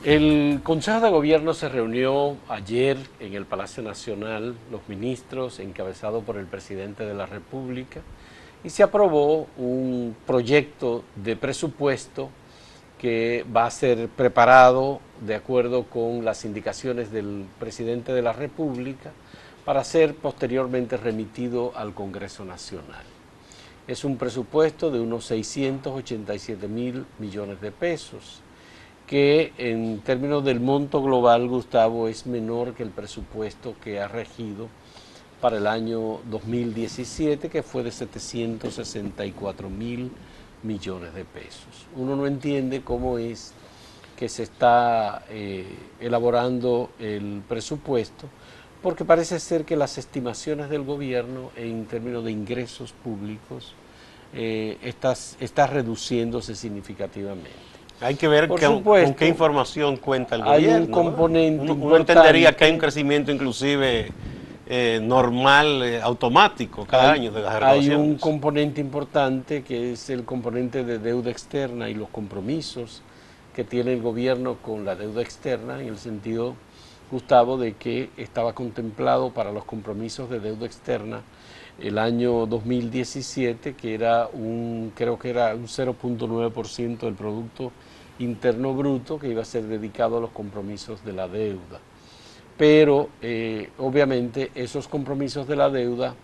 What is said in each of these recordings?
El Consejo de Gobierno se reunió ayer en el Palacio Nacional, los ministros, encabezado por el presidente de la República, y se aprobó un proyecto de presupuesto que va a ser preparado de acuerdo con las indicaciones del presidente de la República para ser posteriormente remitido al Congreso Nacional. Es un presupuesto de unos 687.000 millones de pesos, que en términos del monto global, Gustavo, es menor que el presupuesto que ha regido para el año 2017, que fue de 764.000 millones de pesos. Uno no entiende cómo es que se está elaborando el presupuesto, porque parece ser que las estimaciones del gobierno en términos de ingresos públicos está reduciéndose significativamente. Hay que ver con qué información cuenta el gobierno. Hay un componente importante. Uno entendería que hay un crecimiento inclusive normal, automático, cada año de las recaudaciones. Hay un componente importante que es el componente de deuda externa y los compromisos que tiene el gobierno con la deuda externa, en el sentido, Gustavo, de que estaba contemplado para los compromisos de deuda externa el año 2017, que era creo que era un 0.9% del Producto Interno Bruto, que iba a ser dedicado a los compromisos de la deuda. Pero obviamente esos compromisos de la deuda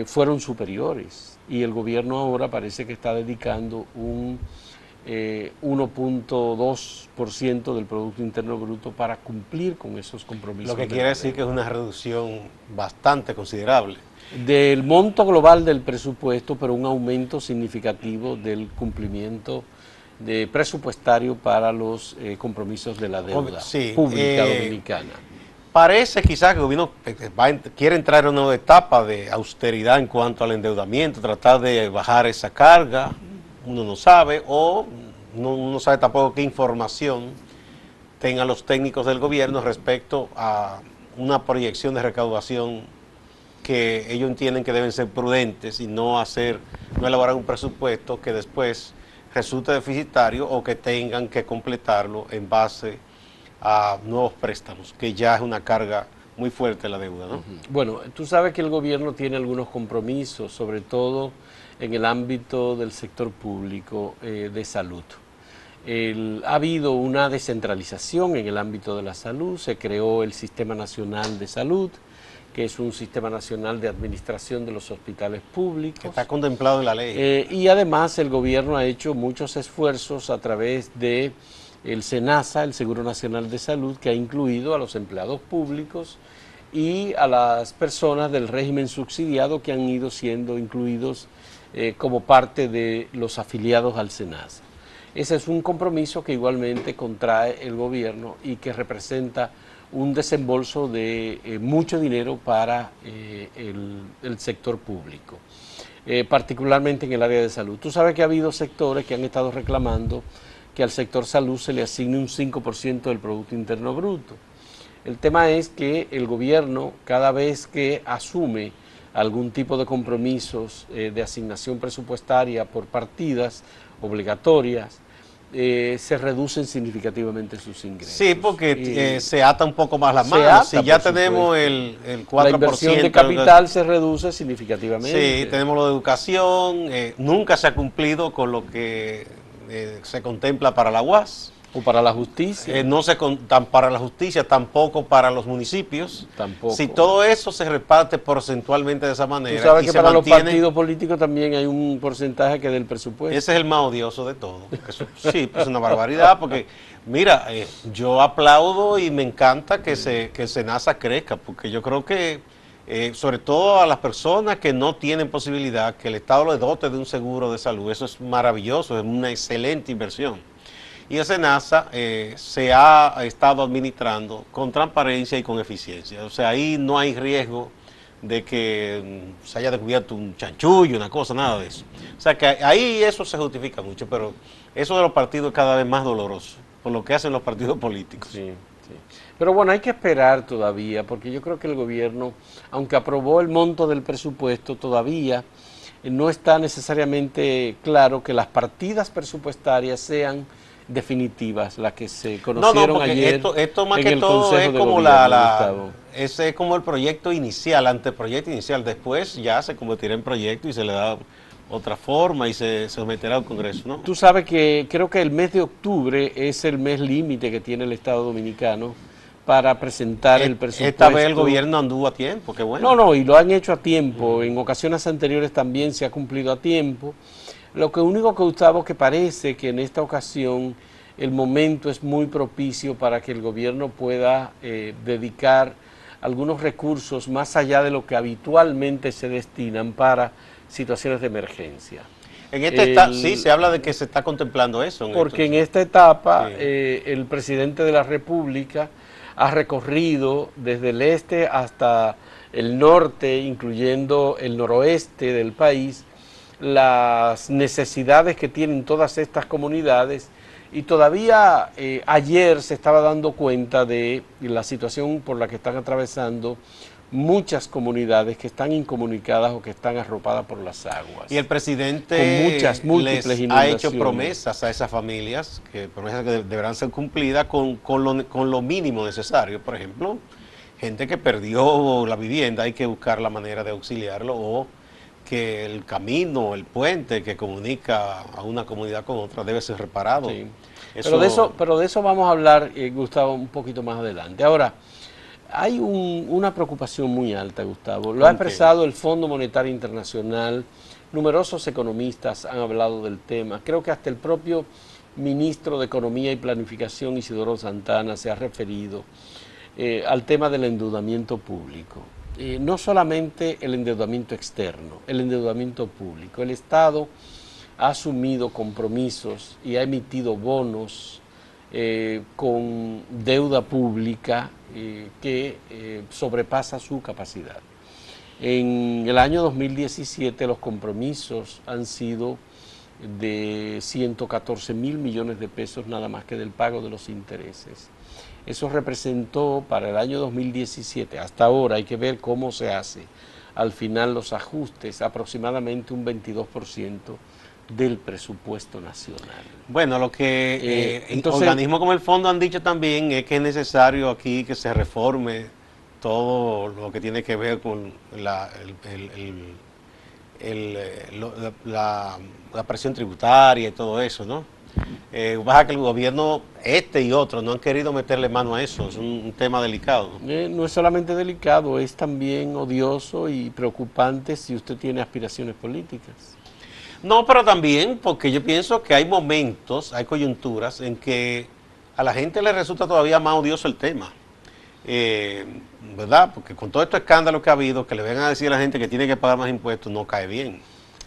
fueron superiores, y el gobierno ahora parece que está dedicando un 1.2% del Producto Interno Bruto para cumplir con esos compromisos. Lo que quiere decir que es una reducción bastante considerable del monto global del presupuesto, pero un aumento significativo del cumplimiento presupuestario para los compromisos de la deuda pública dominicana. Parece quizás que el gobierno quiere entrar en una nueva etapa de austeridad en cuanto al endeudamiento, tratar de bajar esa carga. Uno no sabe, o no sabe tampoco qué información tengan los técnicos del gobierno respecto a una proyección de recaudación que ellos entienden que deben ser prudentes y no elaborar un presupuesto que después resulte deficitario o que tengan que completarlo en base a nuevos préstamos, que ya es una carga muy fuerte la deuda, ¿no? Bueno, tú sabes que el gobierno tiene algunos compromisos, sobre todo en el ámbito del sector público de salud. Ha habido una descentralización en el ámbito de la salud, se creó el Sistema Nacional de Salud, que es un sistema nacional de administración de los hospitales públicos. Que está contemplado en la ley. Y además el gobierno ha hecho muchos esfuerzos a través de el SENASA, el Seguro Nacional de Salud, que ha incluido a los empleados públicos y a las personas del régimen subsidiado que han ido siendo incluidos como parte de los afiliados al SENASA. Ese es un compromiso que igualmente contrae el gobierno y que representa un desembolso de mucho dinero para el sector público, particularmente en el área de salud. Tú sabes que ha habido sectores que han estado reclamando que al sector salud se le asigne un 5% del Producto Interno Bruto. El tema es que el gobierno, cada vez que asume algún tipo de compromisos de asignación presupuestaria por partidas obligatorias, se reducen significativamente sus ingresos. Sí, porque se ata un poco más la mano. Si ya tenemos el 4%. La inversión de capital se reduce significativamente. Sí, tenemos lo de educación. Nunca se ha cumplido con lo que se contempla para la UAS. O para la justicia. No se para la justicia, tampoco para los municipios. Tampoco. Si todo eso se reparte porcentualmente de esa manera. Tú sabes que para los partidos políticos también hay un porcentaje que del presupuesto. Ese es el más odioso de todo. Eso, sí, pues es una barbaridad, porque mira, yo aplaudo y me encanta que el SENASA crezca, porque yo creo que sobre todo a las personas que no tienen posibilidad, que el Estado les dote de un seguro de salud, eso es maravilloso, es una excelente inversión. Y el SENASA se ha estado administrando con transparencia y con eficiencia. O sea, ahí no hay riesgo de que se haya descubierto un chanchullo, una cosa, nada de eso. O sea, que ahí eso se justifica mucho, pero eso de los partidos es cada vez más doloroso, por lo que hacen los partidos políticos. Sí, sí. Pero bueno, hay que esperar todavía, porque yo creo que el gobierno, aunque aprobó el monto del presupuesto, todavía no está necesariamente claro que las partidas presupuestarias sean definitivas, las que se No, conocieron porque ayer esto más en que el todo Consejo es de como Gobierno, Gustavo. ese es como el proyecto inicial, anteproyecto inicial. Después ya se convertirá en proyecto y se le da otra forma y se someterá al Congreso, ¿no? Tú sabes que creo que el mes de octubre es el mes límite que tiene el Estado Dominicano para presentar el presupuesto. Esta vez el gobierno anduvo a tiempo, qué bueno. No, y lo han hecho a tiempo. En ocasiones anteriores también se ha cumplido a tiempo. Lo que único que, Gustavo, que parece que en esta ocasión el momento es muy propicio para que el gobierno pueda dedicar algunos recursos más allá de lo que habitualmente se destinan para situaciones de emergencia. Sí, se habla de que se está contemplando eso. Porque en esta etapa sí. el presidente de la República ha recorrido desde el este hasta el norte, incluyendo el noroeste del país, las necesidades que tienen todas estas comunidades, y todavía ayer se estaba dando cuenta de la situación por la que están atravesando muchas comunidades que están incomunicadas o que están arropadas por las aguas. Y el presidente con muchas múltiples les ha hecho promesas a esas familias, promesas que deberán ser cumplidas con lo mínimo necesario. Por ejemplo, gente que perdió la vivienda, hay que buscar la manera de auxiliarlo, o que el camino, el puente que comunica a una comunidad con otra debe ser reparado. Sí. Pero de eso vamos a hablar, Gustavo, un poquito más adelante. Ahora, hay una preocupación muy alta, Gustavo. Lo ha expresado el Fondo Monetario Internacional, numerosos economistas han hablado del tema. Creo que hasta el propio ministro de Economía y Planificación, Isidoro Santana, se ha referido al tema del endeudamiento público. No solamente el endeudamiento externo, el endeudamiento público. El Estado ha asumido compromisos y ha emitido bonos con deuda pública que sobrepasa su capacidad. En el año 2017 los compromisos han sido de 114.000 millones de pesos nada más que del pago de los intereses. Eso representó para el año 2017, hasta ahora hay que ver cómo se hace, al final los ajustes, aproximadamente un 22% del presupuesto nacional. Bueno, lo que organismos como el Fondo han dicho también es que es necesario aquí que se reforme todo lo que tiene que ver con la presión tributaria y todo eso, ¿no? Baja que el gobierno y otros no han querido meterle mano a eso, es un tema delicado. No es solamente delicado, es también odioso y preocupante si usted tiene aspiraciones políticas. No, pero también porque yo pienso que hay momentos, hay coyunturas en que a la gente le resulta todavía más odioso el tema, ¿verdad? Porque con todo este escándalo que ha habido, que le vengan a decir a la gente que tiene que pagar más impuestos, no cae bien.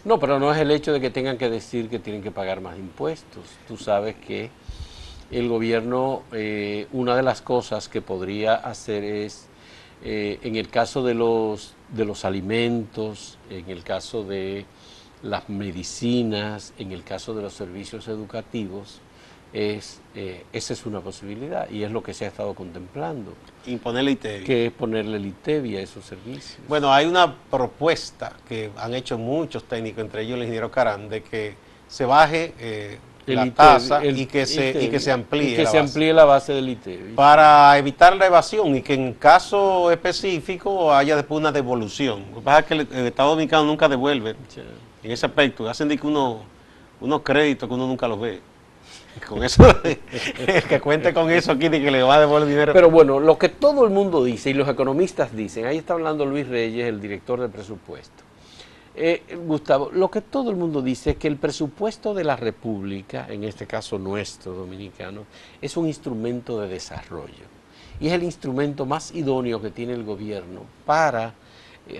No, pero no es el hecho de que tengan que decir que tienen que pagar más impuestos. Tú sabes que el gobierno, una de las cosas que podría hacer es, en el caso de los alimentos, en el caso de las medicinas, en el caso de los servicios educativos, esa es una posibilidad y es lo que se ha estado contemplando. Imponerle ITEVI. Que es ponerle el ITEVI a esos servicios. Bueno, hay una propuesta que han hecho muchos técnicos, entre ellos el ingeniero Carán, de que se baje la tasa y que se amplíe la base del ITEVI. Para evitar la evasión y que en caso específico haya después una devolución. Lo que pasa es que el Estado Dominicano nunca devuelve en ese aspecto. Hacen de que unos créditos que uno nunca los ve. Con eso, el que cuente con eso aquí de que le va a devolver dinero. Pero bueno, lo que todo el mundo dice y los economistas dicen, ahí está hablando Luis Reyes, el director del presupuesto. Gustavo, lo que todo el mundo dice es que el presupuesto de la República, en este caso nuestro dominicano, es un instrumento de desarrollo y es el instrumento más idóneo que tiene el gobierno para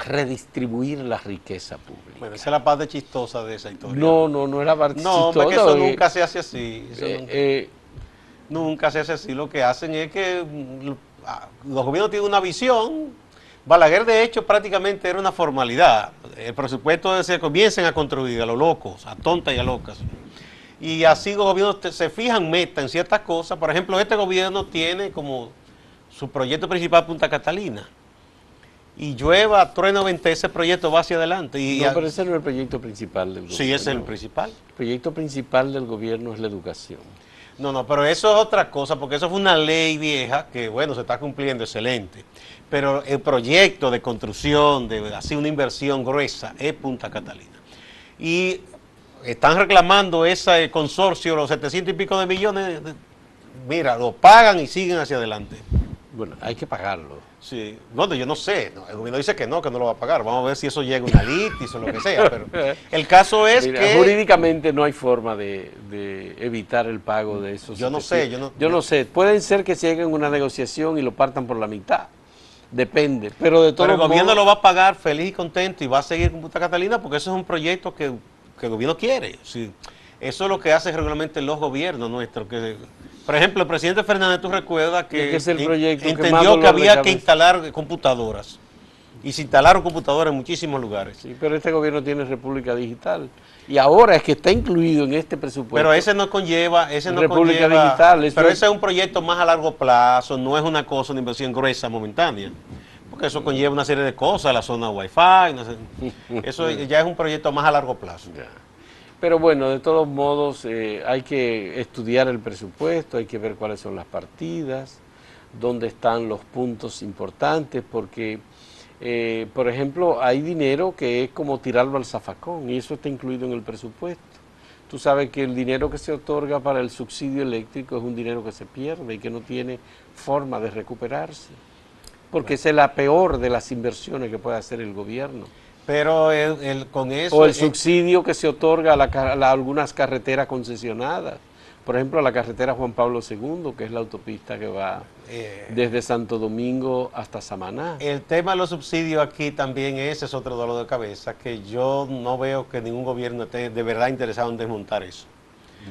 redistribuir la riqueza pública. Bueno, esa es la parte chistosa de esa historia. No es la parte chistosa. No, porque eso nunca se hace así. Nunca se hace así. Lo que hacen es que los gobiernos tienen una visión. Balaguer, de hecho, prácticamente era una formalidad. El presupuesto se comiencen a construir a los locos, a tontas y a locas. Y así los gobiernos se fijan meta en ciertas cosas. Por ejemplo, este gobierno tiene como su proyecto principal Punta Catalina. Y llueva, trueno, vente, ese proyecto va hacia adelante. Pero ese no es el proyecto principal del gobierno. Sí, ese es el principal. El proyecto principal del gobierno es la educación. No, no, pero eso es otra cosa, porque eso fue una ley vieja que, bueno, se está cumpliendo, excelente. Pero el proyecto de construcción, de así una inversión gruesa, es Punta Catalina. Y están reclamando ese consorcio, los 700 y pico de millones, mira, lo pagan y siguen hacia adelante. Bueno, hay que pagarlo. Sí, bueno, yo no sé, no, el gobierno dice que no lo va a pagar, vamos a ver si eso llega a una litis o lo que sea, pero el caso es Mira, que... jurídicamente no hay forma de evitar el pago de esos. Yo no sé, yo no sé, pueden ser que se lleguen a una negociación y lo partan por la mitad, depende, pero de todo Pero el gobierno modos, lo va a pagar feliz y contento y va a seguir con Punta Catalina porque eso es un proyecto que el gobierno quiere. Sí. Eso es lo que hace regularmente los gobiernos nuestros. Que, por ejemplo, el presidente Fernández, tú recuerdas que es el proyecto que más entendió dolor que de había que cabeza. instalar computadoras. Y se instalaron computadoras en muchísimos lugares. Sí, pero este gobierno tiene República Digital y ahora es que está incluido en este presupuesto. Pero ese no conlleva, República Digital. Pero ese es un proyecto más a largo plazo, no es una cosa, una inversión gruesa momentánea. Porque eso conlleva una serie de cosas, la zona Wi-Fi, eso ya es un proyecto más a largo plazo. Ya. Pero bueno, de todos modos hay que estudiar el presupuesto, hay que ver cuáles son las partidas, dónde están los puntos importantes, porque, por ejemplo, hay dinero que es como tirarlo al zafacón y eso está incluido en el presupuesto. Tú sabes que el dinero que se otorga para el subsidio eléctrico es un dinero que se pierde y que no tiene forma de recuperarse, porque esa es la peor de las inversiones que puede hacer el gobierno. Pero con eso... O el subsidio que se otorga a algunas carreteras concesionadas. Por ejemplo, a la carretera Juan Pablo II, que es la autopista que va desde Santo Domingo hasta Samaná. El tema de los subsidios aquí también ese es otro dolor de cabeza, que yo no veo que ningún gobierno esté de verdad interesado en desmontar eso.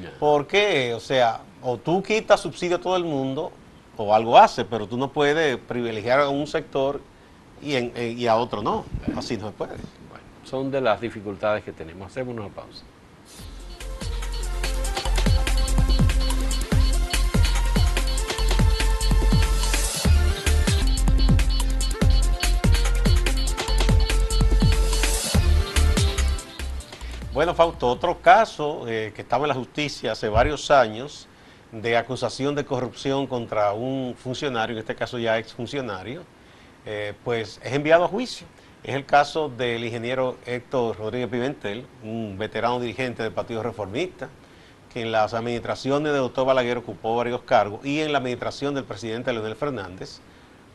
Ya. Porque, o sea, o tú quitas subsidio a todo el mundo, o algo haces, pero tú no puedes privilegiar a un sector y a otro no. Así no se puede. Bueno, son de las dificultades que tenemos. Hacemos una pausa. Bueno, Fausto, otro caso que estaba en la justicia hace varios años de acusación de corrupción contra un funcionario, en este caso ya exfuncionario, pues es enviado a juicio. Es el caso del ingeniero Héctor Rodríguez Pimentel, un veterano dirigente del Partido Reformista, que en las administraciones de doctor Balaguer ocupó varios cargos y en la administración del presidente Leonel Fernández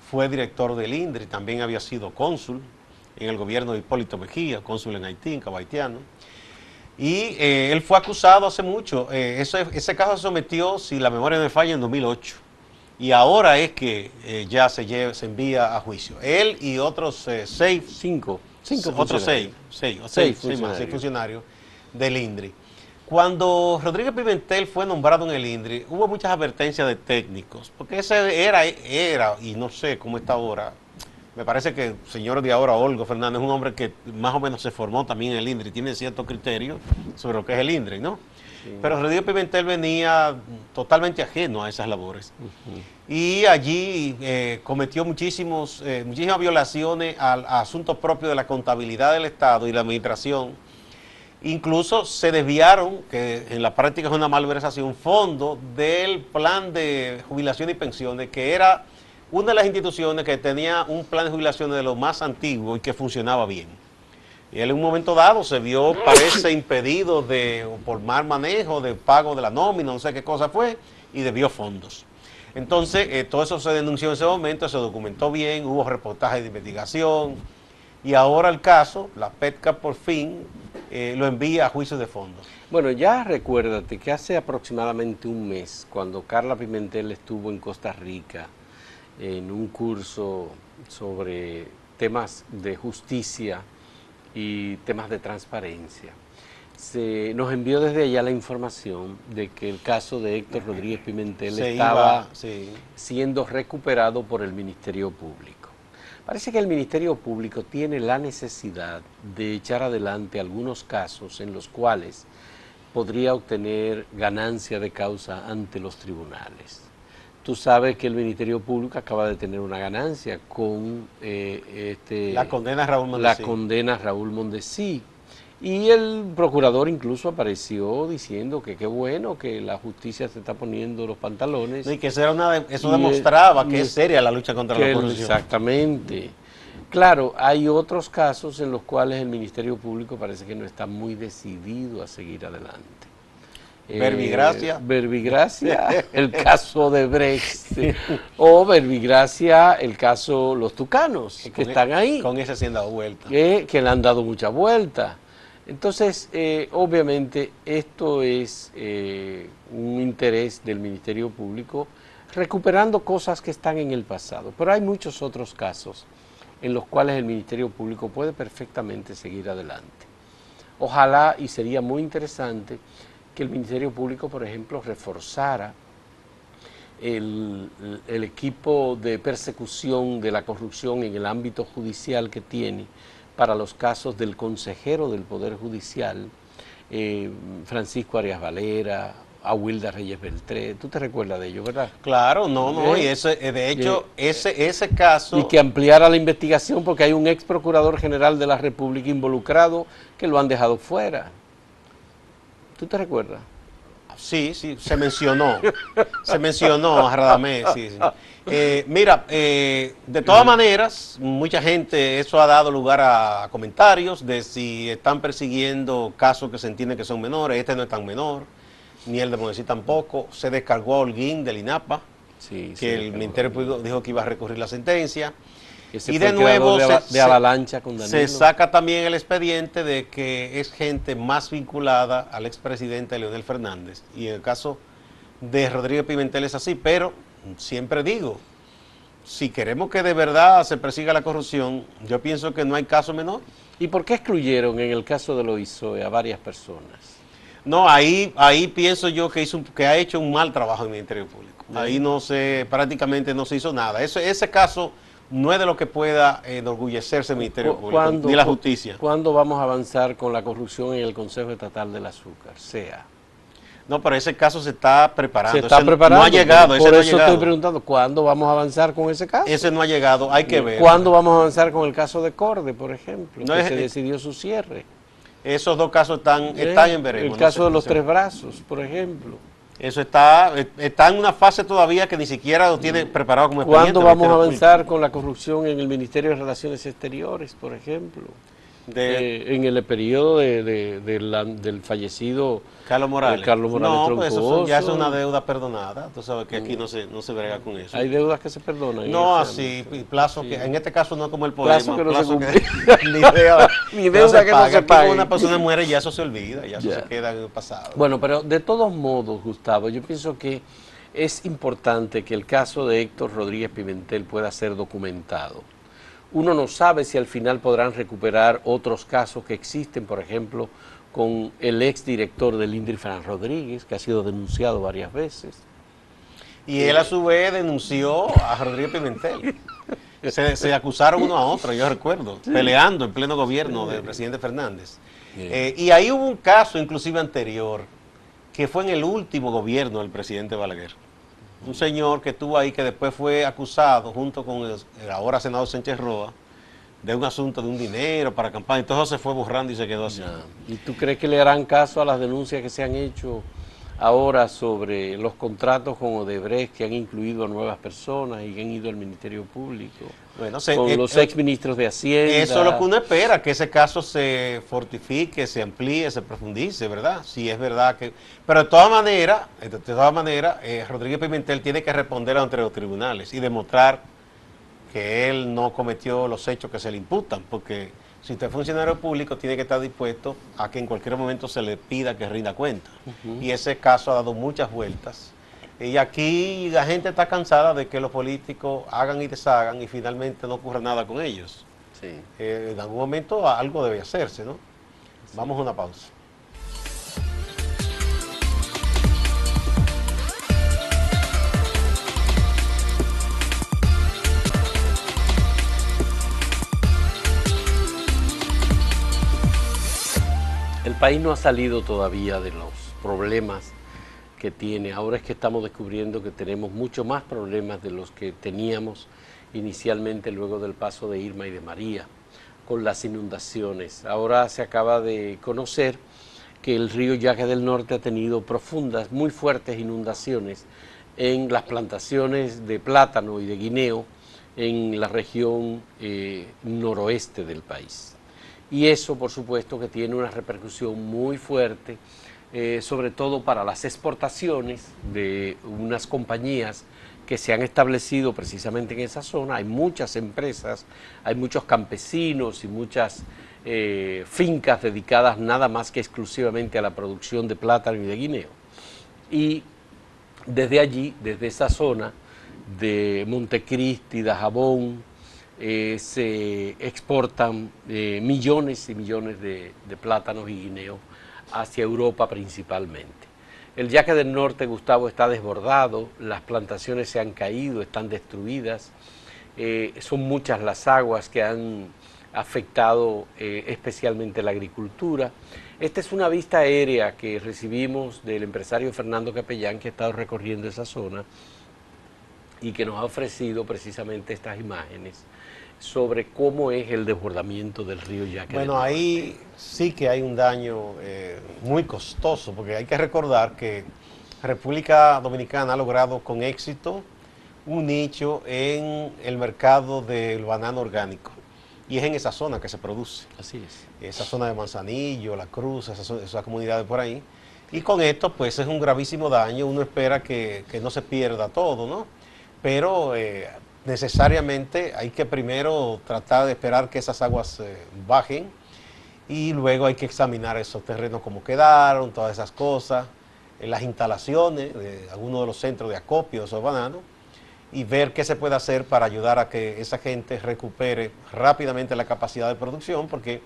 fue director del INDRI, también había sido cónsul en el gobierno de Hipólito Mejía, cónsul en Haití, en Cabo Haitiano. Y él fue acusado hace mucho. Ese caso se sometió, si la memoria no me falla, en 2008. Y ahora es que ya se envía a juicio. Él y otros Cinco otros seis funcionarios del INDRI. Cuando Rodríguez Pimentel fue nombrado en el INDRI, hubo muchas advertencias de técnicos, porque ese era, y no sé cómo está ahora. Me parece que el señor de ahora, Olgo Fernández, es un hombre que más o menos se formó también en el INDRI, tiene ciertos criterios sobre lo que es el INDRI, ¿no? Sí. Pero Rodríguez Pimentel venía totalmente ajeno a esas labores. Y allí cometió muchísimas violaciones a asuntos propios de la contabilidad del Estado y la administración. Incluso se desviaron, que en la práctica es una malversación, fondos del plan de jubilación y pensiones, que era una de las instituciones que tenía un plan de jubilaciones de lo más antiguo y que funcionaba bien. Y él en un momento dado se vio, parece, impedido por mal manejo, de pago de la nómina, no sé qué cosa fue, y debió fondos. Entonces, todo eso se denunció en ese momento, se documentó bien, hubo reportajes de investigación, y ahora el caso, la PETCA por fin lo envía a juicio de fondo. Bueno, ya recuérdate que hace aproximadamente un mes, cuando Carla Pimentel estuvo en Costa Rica, en un curso sobre temas de justicia y temas de transparencia, nos envió desde allá la información de que el caso de Héctor Rodríguez Pimentel estaba siendo recuperado por el Ministerio Público. Parece que el Ministerio Público tiene la necesidad de echar adelante algunos casos en los cuales podría obtener ganancia de causa ante los tribunales. Tú sabes que el Ministerio Público acaba de tener una ganancia con la condena a Raúl Mondesí. Raúl Mondesí. Y el procurador incluso apareció diciendo que qué bueno que la justicia se está poniendo los pantalones. No, y que eso Y, demostraba que y es seria la lucha contra la corrupción. exactamente. Claro, hay otros casos en los cuales el Ministerio Público parece que no está muy decidido a seguir adelante. Verbigracia. Verbigracia, el caso de Brecht, o Verbigracia, el caso Los Tucanos, que están ahí. Con ese se han dado vuelta. Que le han dado mucha vuelta. Entonces, obviamente, esto es un interés del Ministerio Público recuperando cosas que están en el pasado. Pero hay muchos otros casos en los cuales el Ministerio Público puede perfectamente seguir adelante. Ojalá, y sería muy interesante, que el Ministerio Público, por ejemplo, reforzara el equipo de persecución de la corrupción en el ámbito judicial que tiene para los casos del consejero del Poder Judicial, Francisco Arias Valera, a Wilda Reyes Beltré. ¿Tú te recuerdas de ello, verdad? Claro, no, y ese, de hecho, ese caso... Y que ampliara la investigación porque hay un ex procurador general de la República involucrado que lo han dejado fuera. ¿Tú te recuerdas? Sí, se mencionó a Radamés, sí. Mira, de todas maneras, mucha gente, eso ha dado lugar a comentarios de si están persiguiendo casos que se entiende que son menores. Este no es tan menor, ni el de Monesí tampoco. Se descargó a Holguín del INAPA, que el Ministerio Público dijo que iba a recurrir la sentencia. Y de nuevo de Avalancha con Danilo. Se saca también el expediente de que es gente más vinculada al expresidente Leonel Fernández. Y en el caso de Rodríguez Pimentel es así, pero siempre digo, si queremos que de verdad se persiga la corrupción, yo pienso que no hay caso menor. ¿Y por qué excluyeron en el caso de Loisoe a varias personas? No, ahí pienso yo que ha hecho un mal trabajo el Ministerio Público. Ahí prácticamente no se hizo nada. Ese caso no es de lo que pueda enorgullecerse el Ministerio Público, ni la justicia. ¿Cuándo vamos a avanzar con la corrupción en el Consejo Estatal del Azúcar? No, pero ese caso se está preparando. Se está preparando. No ha llegado. Por eso estoy preguntando, ¿cuándo vamos a avanzar con ese caso? Ese no ha llegado, hay que ver. ¿Cuándo vamos a avanzar con el caso de Corde, por ejemplo? Que se decidió su cierre. Esos dos casos están en veremos. El caso de los Tres Brazos, por ejemplo. Eso está en una fase todavía que ni siquiera lo tiene preparado como expediente. ¿Cuándo vamos a avanzar con la corrupción en el Ministerio de Relaciones Exteriores, por ejemplo? En el periodo del fallecido Carlos Morales. No, pues eso ya es una deuda perdonada. Tú sabes que aquí no se brega con eso. Hay deudas que se perdonan. No, así, plazo que en este caso no es como el poema. Ni deuda que no se pague. Cuando una persona muere ya eso se olvida, ya eso se queda en el pasado. Bueno, pero de todos modos, Gustavo, yo pienso que es importante que el caso de Héctor Rodríguez Pimentel pueda ser documentado. Uno no sabe si al final podrán recuperar otros casos que existen, por ejemplo, con el exdirector del INDRI, Fran Rodríguez, que ha sido denunciado varias veces. Y él a su vez denunció a Rodríguez Pimentel. Se acusaron uno a otro, yo recuerdo, peleando en pleno gobierno del presidente Fernández. Y ahí hubo un caso inclusive anterior, que fue en el último gobierno del presidente Balaguer. Un señor que estuvo ahí que después fue acusado junto con el ahora senador Sánchez Roa de un asunto de un dinero para campaña. Entonces se fue borrando y se quedó así. ¿Y tú crees que le harán caso a las denuncias que se han hecho ahora sobre los contratos con Odebrecht que han incluido a nuevas personas y que han ido al Ministerio Público? Bueno, con los exministros de Hacienda. Eso es lo que uno espera, que ese caso se fortifique, se amplíe, se profundice, ¿verdad? Si es verdad que... Pero de todas maneras, Rodríguez Pimentel tiene que responder ante los tribunales y demostrar que él no cometió los hechos que se le imputan, porque si usted es funcionario público tiene que estar dispuesto a que en cualquier momento se le pida que rinda cuenta. Y ese caso ha dado muchas vueltas. Y aquí la gente está cansada de que los políticos hagan y deshagan y finalmente no ocurra nada con ellos. Sí. En algún momento algo debe hacerse, ¿no? Sí. Vamos a una pausa. El país no ha salido todavía de los problemas que tiene. Ahora es que estamos descubriendo que tenemos mucho más problemas de los que teníamos inicialmente luego del paso de Irma y de María. con las inundaciones. Ahora se acaba de conocer que el río Yaque del Norte ha tenido profundas, muy fuertes inundaciones en las plantaciones de plátano y de guineo en la región noroeste del país. Y eso, por supuesto, que tiene una repercusión muy fuerte, sobre todo para las exportaciones de unas compañías que se han establecido precisamente en esa zona. Hay muchas empresas, hay muchos campesinos y muchas fincas dedicadas nada más que exclusivamente a la producción de plátano y de guineo. Y desde allí, desde esa zona de Montecristi, Dajabón, se exportan millones y millones de plátanos y guineos hacia Europa principalmente. El Yaque del Norte, Gustavo, está desbordado, las plantaciones se han caído, están destruidas, son muchas las aguas que han afectado especialmente la agricultura. Esta es una vista aérea que recibimos del empresario Fernando Capellán, que ha estado recorriendo esa zona y que nos ha ofrecido precisamente estas imágenes sobre cómo es el desbordamiento del río Yaque. Bueno, ahí sí que hay un daño muy costoso, porque hay que recordar que República Dominicana ha logrado con éxito un nicho en el mercado del banano orgánico, y es en esa zona que se produce. Así es. Esa zona de Manzanillo, La Cruz, esas comunidades por ahí. Y con esto, pues, es un gravísimo daño. Uno espera que no se pierda todo, ¿no? Pero necesariamente hay que primero tratar de esperar que esas aguas bajen, y luego hay que examinar esos terrenos como quedaron, todas esas cosas, las instalaciones de algunos de los centros de acopio de esos bananos, y ver qué se puede hacer para ayudar a que esa gente recupere rápidamente la capacidad de producción, porque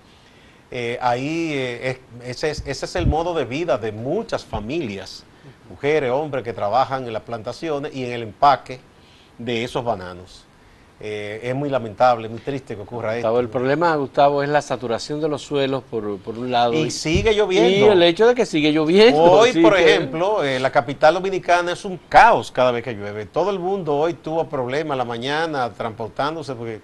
ese es el modo de vida de muchas familias, mujeres, hombres que trabajan en las plantaciones y en el empaque de esos bananos. Es muy lamentable, muy triste que ocurra esto. El problema, Gustavo, es la saturación de los suelos por un lado. Y sigue lloviendo. Y el hecho de que sigue lloviendo. Hoy, por ejemplo, la capital dominicana es un caos cada vez que llueve. Todo el mundo hoy tuvo problemas en la mañana transportándose, porque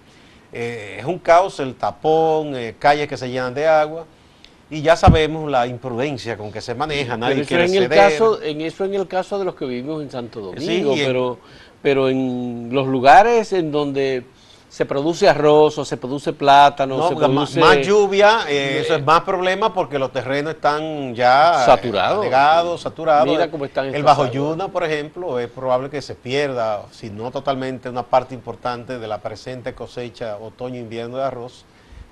es un caos, el tapón, calles que se llenan de agua. Y ya sabemos la imprudencia con que se maneja. Nadie quiere ceder. En el caso de los que vivimos en Santo Domingo, sí, pero en los lugares en donde se produce arroz o se produce plátano, no, se produce más lluvia, eso es más problema, porque los terrenos están ya saturados. Saturados. Mira cómo están el Bajo Yuna, por ejemplo, es probable que se pierda, si no totalmente, una parte importante de la presente cosecha otoño-invierno de arroz,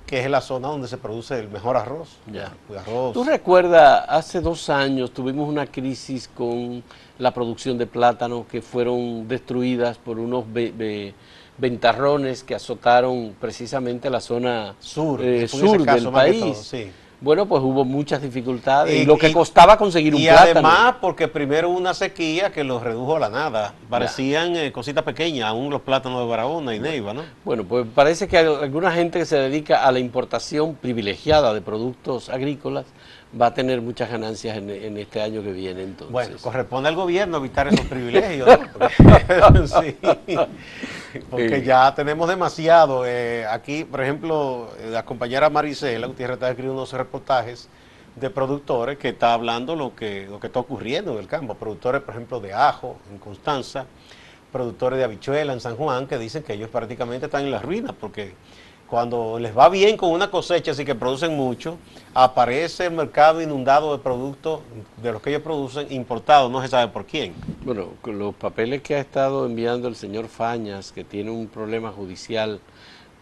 que es la zona donde se produce el mejor arroz. Ya. Arroz. ¿Tú recuerdas, hace 2 años tuvimos una crisis con la producción de plátano, que fueron destruidas por unos ventarrones que azotaron precisamente la zona sur del país? Todo, sí. Bueno, pues hubo muchas dificultades y lo que costaba conseguir un plátano. Y además porque primero una sequía que los redujo a la nada. Parecían cositas pequeñas, aún los plátanos de Barahona y Neiva, ¿no? Bueno, pues parece que alguna gente que se dedica a la importación privilegiada de productos agrícolas va a tener muchas ganancias en este año que viene, entonces. Bueno, corresponde al gobierno evitar esos privilegios, ¿no? Sí, porque ya tenemos demasiado. Aquí, por ejemplo, la compañera Maricela Gutiérrez está escribiendo unos reportajes de productores que está hablando lo que está ocurriendo en el campo. Productores, por ejemplo, de ajo en Constanza, productores de habichuela en San Juan, que dicen que ellos prácticamente están en la ruina, porque cuando les va bien con una cosecha, así que producen mucho, aparece el mercado inundado de productos de los que ellos producen, importados, no se sabe por quién. Bueno, con los papeles que ha estado enviando el señor Fañas, que tiene un problema judicial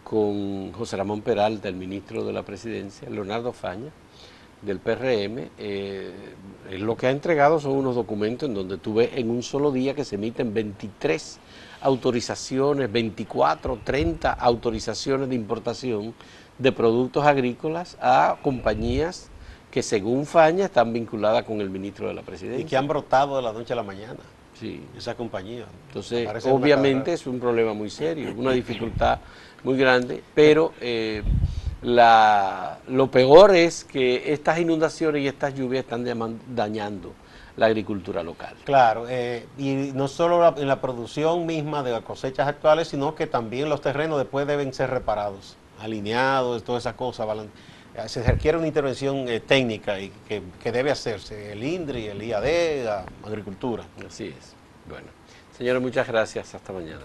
con José Ramón Peralta, el ministro de la Presidencia, Leonardo Fañas, del PRM, lo que ha entregado son unos documentos en donde tú ves en un solo día que se emiten 23 autorizaciones, 24, 30 autorizaciones de importación de productos agrícolas a compañías que, según Faña, están vinculadas con el ministro de la Presidencia. Y que han brotado de la noche a la mañana. Sí. Esa compañía. Entonces, obviamente es un problema muy serio, una dificultad muy grande, pero lo peor es que estas inundaciones y estas lluvias están dañando la agricultura local. Claro, y no solo en la producción misma de las cosechas actuales, sino que también los terrenos después deben ser reparados. alineados, todas esas cosas. Se requiere una intervención técnica y que debe hacerse el INDRI, el IAD, la Agricultura. Así es. Bueno, señores, muchas gracias. Hasta mañana.